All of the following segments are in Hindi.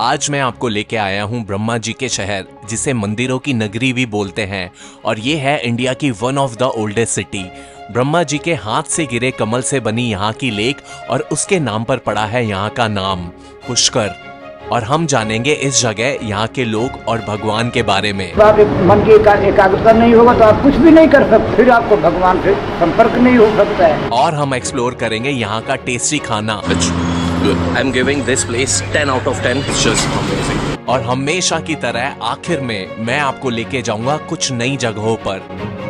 आज मैं आपको लेके आया हूँ ब्रह्मा जी के शहर, जिसे मंदिरों की नगरी भी बोलते हैं, और ये है इंडिया की one of the oldest city. Brahma ji के हाथ से गिरे कमल से बनी यहाँ की लेक और उसके नाम पर पड़ा है यहाँ का नाम पुष्कर। और हम जानेंगे इस जगह, यहाँ के लोग और भगवान के बारे में। आप मन की एकाग्रता नहीं होगा तो आप कुछ भी नहीं कर सकते, फिर आपको भगवान से संपर्क नहीं हो सकता है। और हम एक्सप्लोर करेंगे यहाँ का टेस्टी खाना। I'm giving this place 10 out of 10. It's just amazing. और हमेशा की तरह आखिर में मैं आपको लेके जाऊंगा कुछ नई जगहों पर।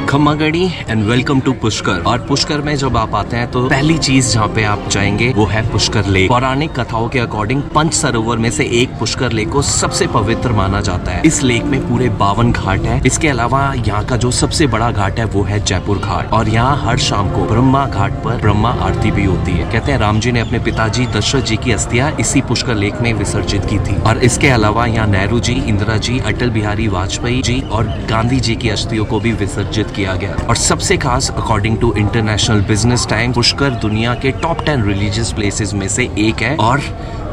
खम्मागढ़ी एंड वेलकम टू पुष्कर। और पुष्कर में जब आप आते हैं तो पहली चीज जहाँ पे आप जाएंगे वो है पुष्कर लेक। पौराणिक कथाओं के अकॉर्डिंग पंच सरोवर में से एक पुष्कर लेक को सबसे पवित्र माना जाता है। इस लेक में पूरे 52 घाट है। इसके अलावा यहाँ का जो सबसे बड़ा घाट है वो है जयपुर घाट। और यहाँ हर शाम को ब्रह्मा घाट पर ब्रह्मा आरती भी होती है। कहते हैं राम जी ने अपने पिताजी दशरथ जी की अस्थियां इसी पुष्कर लेक में विसर्जित की थी। और इसके अलावा यहाँ नेहरू जी, इंदिरा जी, अटल बिहारी वाजपेयी जी और गांधी जी की अस्थियों को भी विसर्जित किया गया। और सबसे खास, according to international business time, Pushkar दुनिया के टॉप 10 रिलीजियस प्लेसेस में से एक है और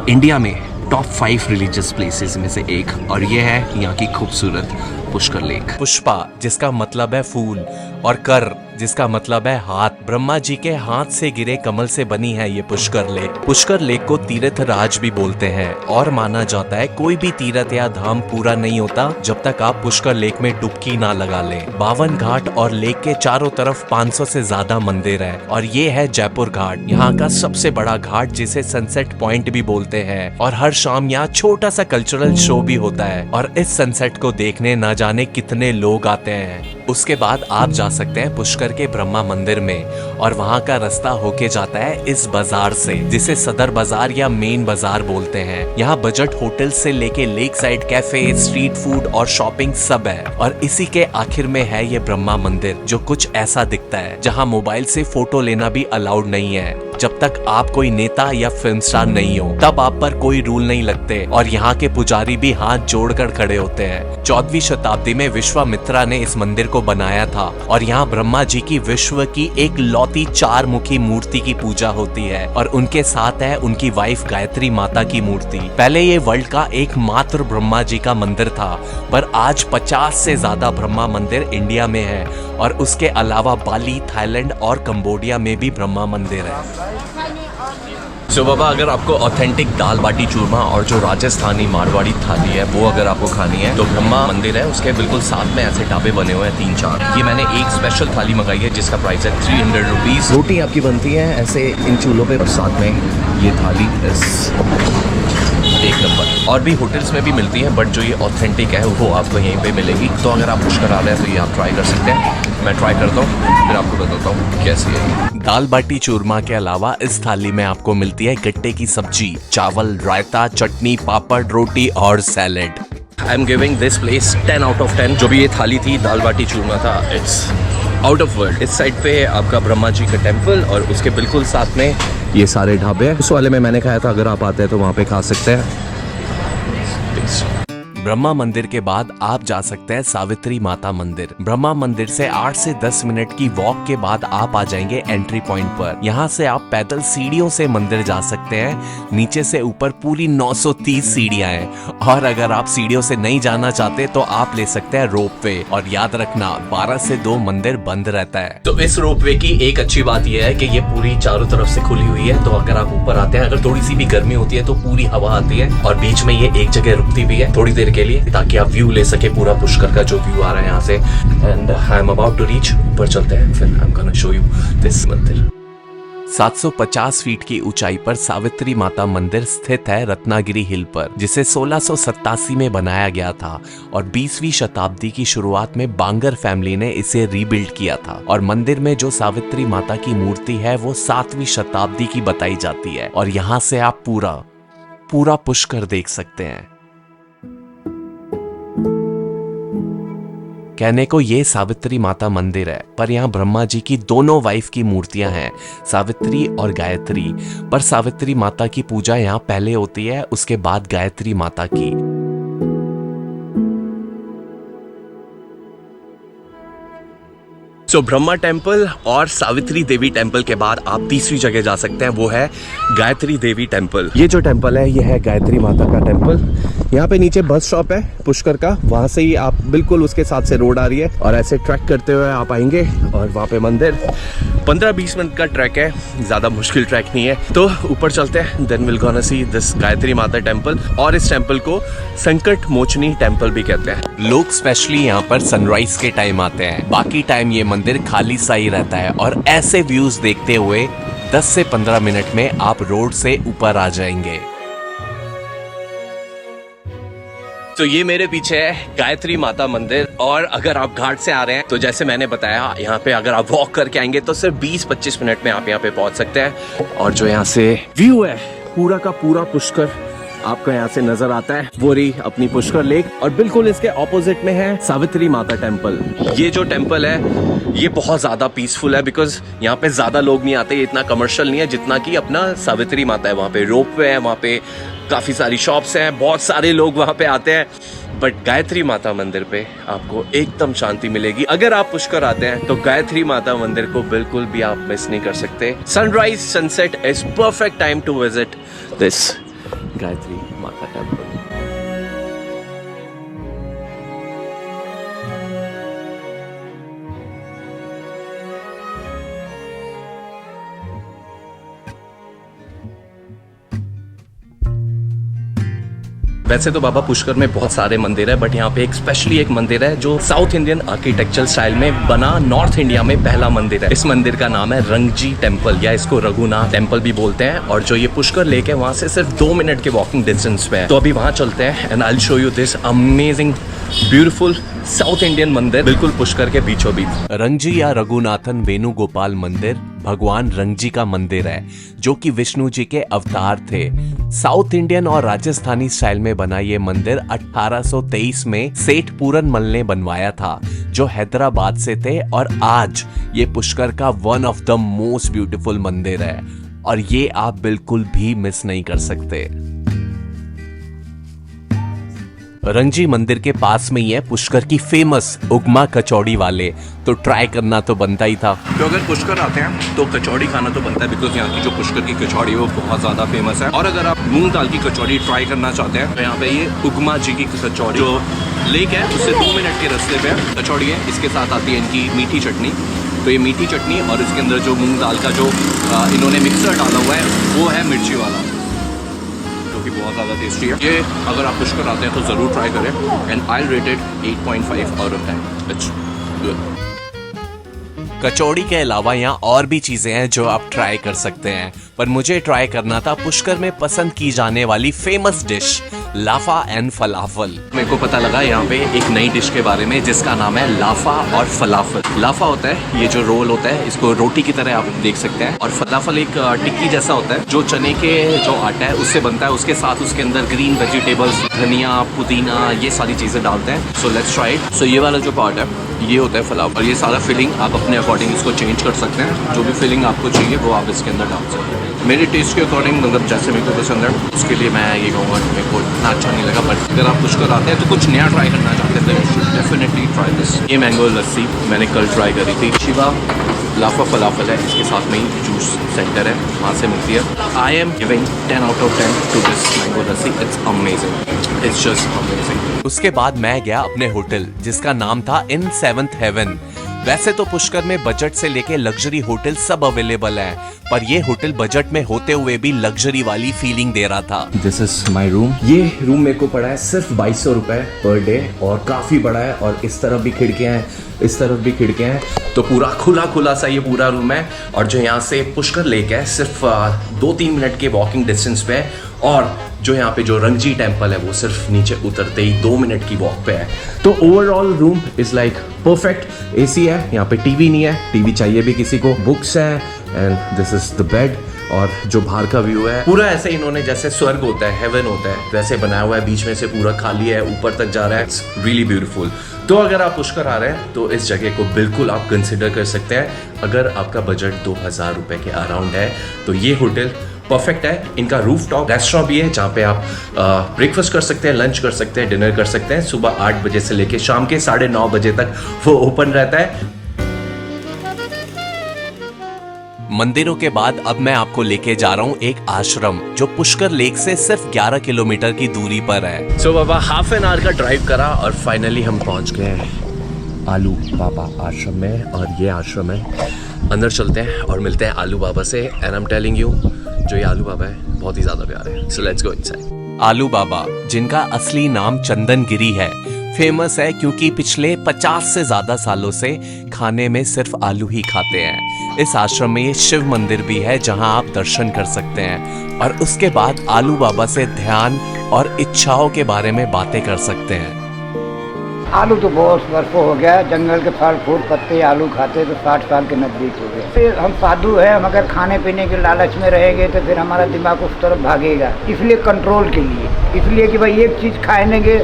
इंडिया में टॉप 5 रिलीजियस प्लेसेस में से एक। और ये है यहाँ की खूबसूरत पुष्कर लेक। पुष्पा जिसका मतलब है फूल और कर जिसका मतलब है हाथ। ब्रह्मा जी के हाथ से गिरे कमल से बनी है ये पुष्कर लेक। पुष्कर लेक को तीर्थ राज भी बोलते हैं और माना जाता है कोई भी तीर्थ या धाम पूरा नहीं होता जब तक आप पुष्कर लेक में डुबकी ना लगा लें। 52 घाट और लेक के चारों तरफ 500 से ज्यादा मंदिर है। और ये है जयपुर घाट, यहाँ का सबसे बड़ा घाट जिसे सनसेट पॉइंट भी बोलते हैं। और हर शाम यहाँ छोटा सा कल्चरल शो भी होता है और इस सनसेट को देखने ना जाने कितने लोग आते हैं। उसके बाद आप जा सकते हैं पुष्कर के ब्रह्मा मंदिर में और वहाँ का रास्ता होके जाता है इस बाजार से, जिसे सदर बाजार या मेन बाजार बोलते हैं। यहाँ बजट होटल से लेके lake side cafe, street food और शॉपिंग सब है। और इसी के आखिर में है ये ब्रह्मा मंदिर, जो कुछ ऐसा दिखता है, जहाँ मोबाइल से फोटो लेना भी अलाउड नहीं है। जब तक आप कोई नेता या फिल्म स्टार नहीं हो तब आप पर कोई रूल नहीं लगते। और यहाँ के पुजारी भी हाथ जोड़कर खड़े होते हैं। 14वीं शताब्दी में विश्वामित्रा ने इस मंदिर को बनाया था और यहाँ ब्रह्मा जी की विश्व की एक लौती 4 मुखी मूर्ति की पूजा होती है और उनके साथ है उनकी वाइफ गायत्री माता की मूर्ति। पहले ये वर्ल्ड का एकमात्र ब्रह्मा जी का मंदिर था, पर आज 50 से ज्यादा ब्रह्मा मंदिर इंडिया में है। और उसके अलावा बाली, थाईलैंड और कंबोडिया में भी ब्रह्मा मंदिर है। तो बाबा, अगर आपको ऑथेंटिक दाल बाटी चूरमा और जो राजस्थानी मारवाड़ी थाली है वो अगर आपको खानी है तो ब्रह्मा मंदिर है, उसके बिल्कुल साथ में ऐसे ढाबे बने हुए हैं 3-4। ये मैंने एक स्पेशल थाली मंगाई है जिसका प्राइस है 300 रुपीज। रोटी आपकी बनती है ऐसे इन चूल्हों पे और साथ में ये थाली एक नंबर। और भी होटल्स में भी मिलती है, बट जो ये ऑथेंटिक है वो आपको यहीं पे मिलेगी। तो अगर आप पुष्कर आ रहे हैं तो ये आप ट्राई कर सकते हैं। मैं ट्राई करता हूँ, फिर आपको बताता हूँ कैसी है। दाल बाटी चूरमा के अलावा इस थाली में आपको मिलती है गट्टे की सब्जी, चावल, रायता, चटनी, पापड़, रोटी और salad. I am giving this place 10 out of 10। जो भी ये थाली थी, दाल बाटी चूरमा था, इट्स आउट ऑफ वर्ल्ड। इस साइड पे आपका ब्रह्मा जी का टेम्पल और उसके बिल्कुल साथ में ये सारे ढाबे हैं। उस वाले में मैंने खाया था, अगर आप आते हैं तो वहाँ पे खा सकते हैं। ब्रह्मा मंदिर के बाद आप जा सकते हैं सावित्री माता मंदिर। ब्रह्मा मंदिर से 8 से 10 मिनट की वॉक के बाद आप आ जाएंगे एंट्री पॉइंट पर। यहाँ से आप पैदल सीढ़ियों से मंदिर जा सकते हैं। नीचे से ऊपर पूरी 930 सीढ़ियां हैं। और अगर आप सीढ़ियों से नहीं जाना चाहते तो आप ले सकते हैं रोप वे। और याद रखना, 12 से 2 मंदिर बंद रहता है। तो इस रोप वे की एक अच्छी बात यह है कि ये पूरी चारों तरफ से खुली हुई है। तो अगर आप ऊपर आते हैं, अगर थोड़ी सी भी गर्मी होती है तो पूरी हवा आती है और बीच में ये एक जगह रुकती भी है थोड़ी देर के लिए, ताकि आप व्यू ले सके पूरा पुष्कर का जो व्यू आ रहा है यहाँ से। And I am about to reach. ऊपर चलते हैं, फिर I am gonna show you this मंदिर। 750 फीट की ऊंचाई पर सावित्री माता मंदिर स्थित है रत्नागिरी हिल पर, जिसे 1687 में बनाया गया था। और 20वीं शताब्दी की शुरुआत में बांगर फैमिली ने इसे रीबिल्ड किया था। और मंदिर में जो सावित्री माता की मूर्ति है वो 7वीं शताब्दी की बताई जाती है। और यहाँ से आप पूरा पुष्कर देख सकते हैं। कहने को ये सावित्री माता मंदिर है, पर यहाँ ब्रह्मा जी की दोनों वाइफ की मूर्तियां हैं, सावित्री और गायत्री। पर सावित्री माता की पूजा यहाँ पहले होती है, उसके बाद गायत्री माता की। सो ब्रह्मा टेम्पल और सावित्री देवी टेम्पल के बाद आप तीसरी जगह जा सकते हैं, वो है गायत्री देवी टेम्पल। ये जो टेम्पल है ये है गायत्री माता का टेम्पल। यहाँ पे नीचे बस स्टॉप है पुष्कर का, वहाँ से ही आप बिल्कुल उसके साथ से रोड आ रही है और ऐसे ट्रैक करते हुए आप आएंगे और वहाँ पे मंदिर। 15-20 मिनट का ट्रैक है, ज़्यादा मुश्किल ट्रैक नहीं है। तो ऊपर चलते हैं, then will gonna see this Gayatri Mata temple. और इस टेम्पल को संकट मोचनी टेम्पल भी कहते हैं। लोग स्पेशली यहाँ पर सनराइज के टाइम आते हैं, बाकी टाइम ये मंदिर खाली सा ही रहता है और ऐसे व्यूज देखते हुए 10 से 15 मिनट में आप रोड से ऊपर आ जाएंगे। तो ये मेरे पीछे है गायत्री माता मंदिर। और अगर आप घाट से आ रहे हैं तो जैसे मैंने बताया, यहाँ पे अगर आप वॉक करके आएंगे तो सिर्फ 20-25 मिनट में आप यहाँ पे पहुंच सकते हैं। और जो यहाँ से व्यू है पूरा का पूरा पुष्कर आपको यहाँ से नजर आता है, वो रही अपनी पुष्कर लेक। और बिल्कुल इसके ऑपोजिट में है सावित्री माता टेम्पल। ये जो टेम्पल है ये बहुत ज्यादा पीसफुल है, बिकॉज यहाँ पे ज्यादा लोग नहीं आते, इतना कमर्शियल नहीं है जितना कि अपना सावित्री माता है। वहाँ पे रोपवे है, वहाँ पे काफी सारी शॉप्स हैं, बहुत सारे लोग वहाँ पे आते हैं। बट गायत्री माता मंदिर पे आपको एकदम शांति मिलेगी। अगर आप पुष्कर आते हैं तो गायत्री माता मंदिर को बिल्कुल भी आप मिस नहीं कर सकते। Sunrise sunset is perfect time to visit this Gayatri Mata temple. वैसे तो बाबा पुष्कर में बहुत सारे मंदिर है, बट यहाँ पे एक स्पेशली एक मंदिर है जो साउथ इंडियन आर्किटेक्चरल स्टाइल में बना, नॉर्थ इंडिया में पहला मंदिर है। इस मंदिर का नाम है रंगजी टेम्पल, या इसको रघुनाथ टेम्पल भी बोलते हैं। और जो ये पुष्कर लेक है वहाँ से सिर्फ 2 मिनट के वॉकिंग डिस्टेंस पे है। तो अभी वहाँ चलते हैं and I will show you this amazing beautiful south Indian मंदिर, बिल्कुल पुष्कर के बीचों बीच। रंगजी या रघुनाथन वेणुगोपाल मंदिर भगवान रंगजी का मंदिर है, जो कि विष्णु जी के अवतार थे। साउथ इंडियन और राजस्थानी स्टाइल में बना ये मंदिर 1823 में सेठ पूरन मल ने बनवाया था, जो हैदराबाद से थे। और आज ये पुष्कर का one of the most beautiful मंदिर है और ये आप बिल्कुल भी मिस नहीं कर सकते। रंगजी मंदिर के पास में ही है पुष्कर की फेमस उगमा कचौड़ी वाले, तो ट्राई करना तो बनता ही था। तो अगर पुष्कर आते हैं तो कचौड़ी खाना तो बनता है, बिकॉज यहाँ की जो पुष्कर की कचौड़ी है वो बहुत ज़्यादा फेमस है। और अगर आप मूंग दाल की कचौड़ी ट्राई करना चाहते हैं तो यहाँ पे ये उगमा जी की कचौड़ी, जो लेक है उससे 2 मिनट के रास्ते पे कचौड़ी है। इसके साथ आती है इनकी मीठी चटनी। तो ये मीठी चटनी और इसके अंदर जो मूंग दाल का जो इन्होंने मिक्सर डाला हुआ है वो है मिर्ची वाला, जो कि बहुत ज़्यादा टेस्टी है। ये अगर आप पुष्कर आते हैं तो ज़रूर ट्राई करें and I rated 8.5 out of 10। It's good. Kachori के अलावा यहाँ और भी चीजें हैं जो आप ट्राई कर सकते हैं, पर मुझे ट्राई करना था पुष्कर में पसंद की जाने वाली फेमस डिश लाफा एंड फलाफल। मेरे को पता लगा यहाँ पे एक नई डिश के बारे में जिसका नाम है लाफा और फलाफल। लाफा होता है ये जो रोल होता है, इसको रोटी की तरह आप देख सकते हैं। और फलाफल एक टिक्की जैसा होता है जो चने के जो आटा है उससे बनता है। उसके साथ उसके अंदर ग्रीन वेजिटेबल्स, धनिया, पुदीना, ये सारी चीजें डालते हैं। So let's try it. So ये वाला जो पार्ट है ये होता है फलाफल, और ये सारा फिलिंग आप अपने अकॉर्डिंग इसको चेंज कर सकते हैं। जो भी फिलिंग आपको चाहिए वो आप इसके अंदर डाल सकते हैं। मेरे टेस्ट के अकॉर्डिंग, मतलब जैसे मेरे को पसंद है उसके लिए मैं ये कहूँगा कि मेरे को इतना अच्छा नहीं लगा। बट अगर आप पुष्कर आते हैं तो कुछ नया ट्राई करना चाहते हैं तो you should definitely try this. ये मैंगो लस्सी मैंने कल ट्राई करी थी। शिवा लाफा फलाफल है, इसके साथ में ही जूस सेंटर है, वहाँ से मिलती है। I am giving 10 out of 10 to this mango lassi. It's amazing, it's just amazing. उसके बाद मैं गया अपने होटल जिसका नाम था इन 7th हेवन। वैसे तो पुष्कर में बजट से लेके लग्जरी होटल सब अवेलेबल है, पर ये होटल बजट में होते हुए भी लग्जरी वाली फीलिंग दे रहा था। This is my room. ये रूम मेरे को पड़ा है सिर्फ 2200 रुपए पर डे, और काफी बड़ा है। और इस तरफ भी खिड़कियां हैं, इस तरफ भी खिड़कियां हैं, तो पूरा खुला खुला सा ये पूरा रूम है। और जो यहाँ से पुष्कर लेक है सिर्फ 2-3 मिनट के वॉकिंग डिस्टेंस पे है। और जो यहाँ पे जो रंगजी टेम्पल है वो सिर्फ नीचे उतरते ही 2 मिनट की वॉक पे है। तो overall room is like perfect. AC है, यहाँ पे टीवी नहीं है, टीवी चाहिए भी किसी को। बुक्स है and this is the bed. और जो बाहर का व्यू है पूरा ऐसे इन्होंने जैसे स्वर्ग होता है, हेवन होता है, वैसे बनाया हुआ है। बीच में से पूरा खाली है, ऊपर तक जा रहा है। It's really beautiful. तो अगर आप पुष्कर आ रहे हैं तो इस जगह को बिल्कुल आप कंसिडर कर सकते हैं। अगर आपका बजट 2000 रुपए के अराउंड है तो ये होटल परफेक्ट है। इनका रूफ टॉप रेस्टोरेंट भी है जहाँ पे आप ब्रेकफास्ट कर सकते हैं, लंच कर सकते हैं, डिनर कर सकते हैं। सुबह 8 बजे से लेके शाम के 9:30 बजे तक वो ओपन रहता है। मंदिरों के बाद अब मैं आपको लेके जा रहा हूँ एक आश्रम जो पुष्कर लेक से सिर्फ 11 किलोमीटर की दूरी पर है। सो बाबा हाफ एन आवर का ड्राइव करा और फाइनली हम पहुंच गए आलू बाबा आश्रम में। और ये आश्रम है, अंदर चलते हैं और मिलते हैं आलू बाबा से। And I am telling you, जो ये आलू बाबा है बहुत ही ज्यादा प्यारे हैं। So let's go inside. आलू बाबा, जिनका असली नाम चंदन गिरी है, फेमस है क्योंकि पिछले 50 से ज्यादा सालों से खाने में सिर्फ आलू ही खाते हैं। इस आश्रम में ये शिव मंदिर भी है जहां आप दर्शन कर सकते हैं और उसके बाद आलू बाबा से ध्यान और इच्छाओं के बारे में बातें कर सकते हैं। आलू तो बहुत वर्षों हो गया, जंगल के फल फूल पत्ते आलू खाते तो 60 साल के नजदीक हो गए। फिर हम साधु हैं, हम अगर खाने पीने के लालच में रहेंगे तो फिर हमारा दिमाग उस तरफ भागेगा। इसलिए कंट्रोल के लिए, इसलिए कि भाई एक चीज़ खाएंगे,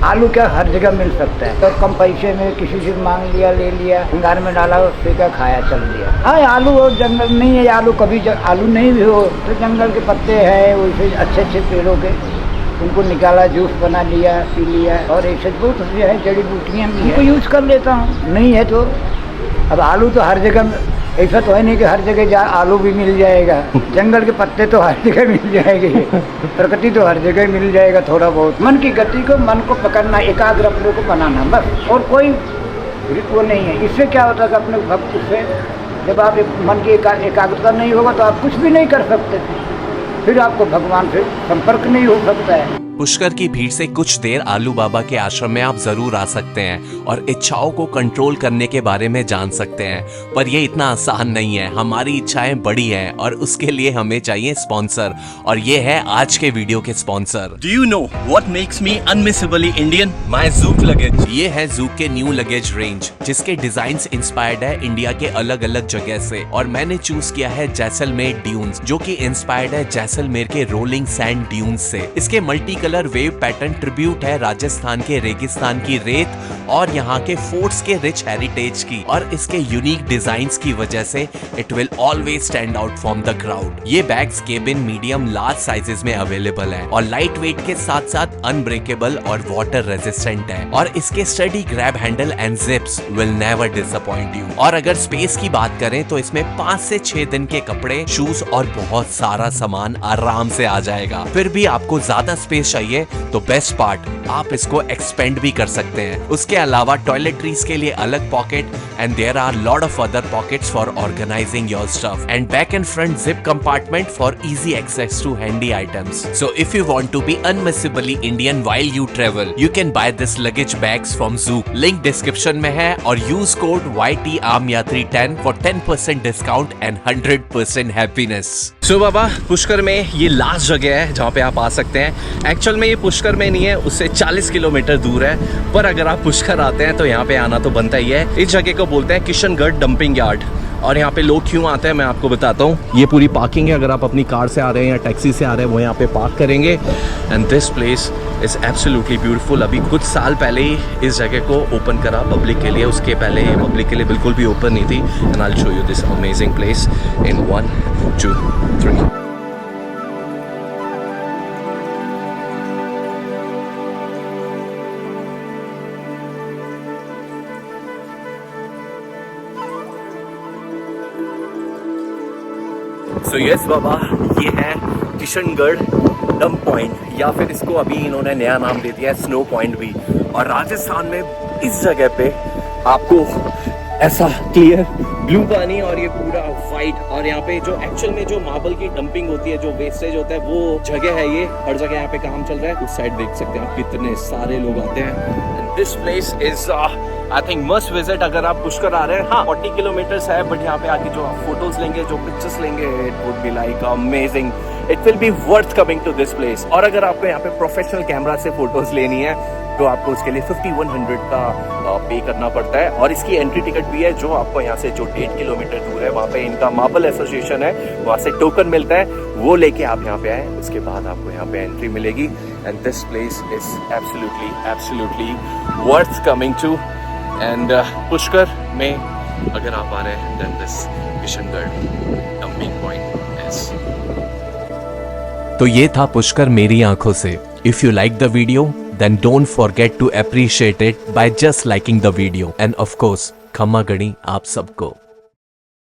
आलू क्या हर जगह मिल सकता है, तो कम पैसे में किसी से मांग लिया, ले लिया, अंगार में डाला, उससे क्या खाया, चल दिया। हाँ, आलू हो जंगल नहीं है, आलू कभी आलू नहीं भी हो तो जंगल के पत्ते हैं वैसे अच्छे अच्छे पेड़ों के, उनको निकाला, जूस बना लिया, पी लिया। और ऐसे बहुत है, जड़ी बूटियाँ भी उनको यूज़ कर लेता हूँ। नहीं है तो अब आलू तो हर जगह, ऐसा तो है नहीं कि हर जगह आलू भी मिल जाएगा। जंगल के पत्ते तो हर जगह मिल जाएंगे, प्रकृति तो हर जगह मिल जाएगा। थोड़ा बहुत मन की गति को, मन को पकड़ना, एकाग्र अपने को बनाना, बस। और कोई वो नहीं है। इससे क्या होता है कि अपने भक्त से जब आप मन की एकाग्रता नहीं होगा तो आप कुछ भी नहीं कर सकते, फिर आपको भगवान से संपर्क नहीं हो सकता है। पुष्कर की भीड़ से कुछ देर आलू बाबा के आश्रम में आप जरूर आ सकते हैं और इच्छाओं को कंट्रोल करने के बारे में जान सकते हैं, पर ये इतना आसान नहीं है। हमारी इच्छाएं बड़ी हैं और उसके लिए हमें चाहिए स्पॉन्सर, और ये है आज के वीडियो के sponsor. Do you know what makes me unmissably Indian? My Zook luggage. ये है Zook के न्यू लगेज रेंज, जिसके डिजाइन्स इंस्पायर्ड है इंडिया के अलग अलग जगह से, और मैंने चूज किया है जैसलमेर ड्यून्स, जो कि इंस्पायर्ड है जैसलमेर के रोलिंग सैंड ड्यून्स से। इसके multi colour wave pattern tribute है राजस्थान के रेगिस्तान की रेत और यहाँ के फोर्ट्स के रिच हेरिटेज की, और इसके यूनिक डिजाइन्स की वजह से it will always stand out from the crowd. ये bags cabin, medium, large sizes में अवेलेबल है और लाइट वेट के साथ साथ अनब्रेकेबल और वाटर रेजिस्टेंट है, और इसके sturdy grab handle and zips will never disappoint you. और अगर स्पेस की बात करें तो इसमें 5 से 6 दिन के कपड़े, शूज और बहुत सारा सामान आराम से आ जाएगा। फिर भी आपको ज्यादा स्पेस चाहिए तो बेस्ट पार्ट, आप इसको एक्सपेंड भी कर सकते हैं। उसके अलावा टॉयलेटरीज के लिए अलग pocket, and there are lot of other pockets for organizing your stuff, and back and front zip compartment for easy access to handy items. So if you want to be unmissably Indian while you travel, you can buy this luggage bags from Zook। Link description में है, और use code YTARMYATRI10 for 10% discount and 100% happiness. So बाबा, पुष्कर में ये लास्ट जगह है जहाँ पे आप आ सकते हैं। एक्चुअल में ये पुष्कर में नहीं है, उससे 40 किलोमीटर दूर है, पर अगर आप पुष्कर आते हैं तो यहाँ पे आना तो बनता ही है। इस जगह को बोलते हैं किशनगढ़ डंपिंग यार्ड। और यहाँ पे लोग क्यों आते हैं मैं आपको बताता हूँ। ये पूरी पार्किंग है, अगर आप अपनी कार से आ रहे हैं या टैक्सी से आ रहे हैं वो यहाँ पे पार्क करेंगे। And this place is absolutely beautiful. अभी कुछ साल पहले ही इस जगह को ओपन करा पब्लिक के लिए, उसके पहले ये पब्लिक के लिए बिल्कुल भी ओपन नहीं थी। And I will show you this amazing place in 1, 2, 3। So yes बाबा, ये है किशनगढ़ डंप पॉइंट, या फिर इसको अभी इन्होंने नया नाम दे दिया है स्नो पॉइंट भी। और राजस्थान में इस जगह पे आपको ऐसा क्लियर ब्लू पानी और ये पूरा वाइट, और यहाँ पे जो एक्चुअल में जो मार्बल की डंपिंग होती है, जो वेस्टेज होता है, वो जगह है ये। हर जगह यहाँ पे काम चल रहा है। उस साइड देख सकते हैं आप कितने सारे लोग आते हैं। This place is I think must visit अगर आप पुष्कर आ रहे हैं। हाँ, 40 किलोमीटर्स है, बट यहाँ पे आके जो आप फोटोज लेंगे, जो पिक्चर्स लेंगे, it would be like amazing. It will be worth coming to this place. और अगर आपको यहाँ पे प्रोफेशनल कैमरा से फोटोज लेनी है तो आपको उसके लिए 5100 का पे करना पड़ता है। और इसकी एंट्री टिकट भी है, जो आपको यहाँ से जो 1.5 किलोमीटर दूर है, वहाँ पे इनका मार्बल एसोसिएशन है, वहाँ से टोकन मिलता है, वो लेके आप यहाँ पे आए, उसके बाद आपको यहाँ पे एंट्री मिलेगी। And this place is absolutely worth coming to. And Pushkar में अगर आप आ रहे हैं then this Kishangarh dumping point is. तो ये था पुष्कर मेरी आंखों से। If you like the video then don't forget to appreciate it by just liking the video, and of course खम्मा गणी आप सबको।